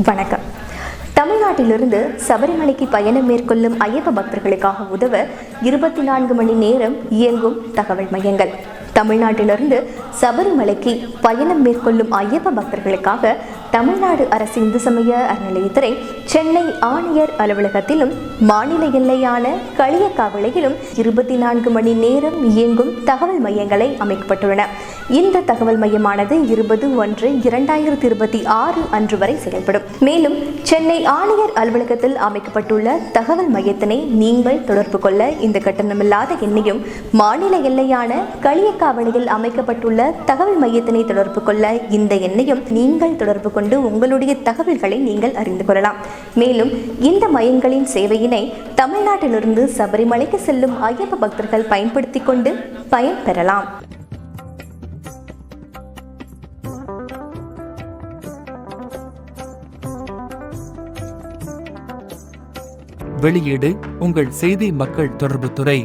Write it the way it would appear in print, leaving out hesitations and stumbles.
வணக்கம். தமிழ்நாட்டிலிருந்து சபரிமலைக்கு பயணம் மேற்கொள்ளும் ஐயப்ப பக்தர்களுக்காக உதவ 24 மணி நேரம் இயங்கும் தகவல் மையங்கள். தமிழ்நாட்டிலிருந்து சபரிமலைக்கு பயணம் மேற்கொள்ளும் ஐயப்ப பக்தர்களுக்காக தமிழ்நாடு அரசு இந்து சமய அறநிலையத்துறை சென்னை ஆணையர் அலுவலகத்திலும் மாநில எல்லையான களியக்காவிளையிலும் 24 மணி நேரம் இயங்கும் தகவல் மையங்களை அமைக்கப்பட்டுள்ளன. இந்த தகவல் மையமானது 20/1/2026 அன்று வரை செயல்படும். மேலும் சென்னை ஆணையர் அலுவலகத்தில் அமைக்கப்பட்டுள்ள தகவல் மையத்தினை நீங்கள் தொடர்பு கொள்ள இந்த கட்டணமில்லாத எண்ணையும், மாநில எல்லையான களியக்காவிளையில் அமைக்கப்பட்டுள்ள தகவல் மையத்தினை தொடர்பு கொள்ள இந்த எண்ணையும் நீங்கள் தொடர்பு கொண்டு உங்களுடைய தகவல்களை நீங்கள் அறிந்து கொள்ளலாம். மேலும் இந்த மையங்களின் சேவையினை தமிழ்நாட்டிலிருந்து சபரிமலைக்கு செல்லும் ஐயப்ப பக்தர்கள் பயன்படுத்திக் கொண்டு பயன்பெறலாம். வெளியீடு உங்கள் செய்தி மக்கள் தொடர்புத்துறை.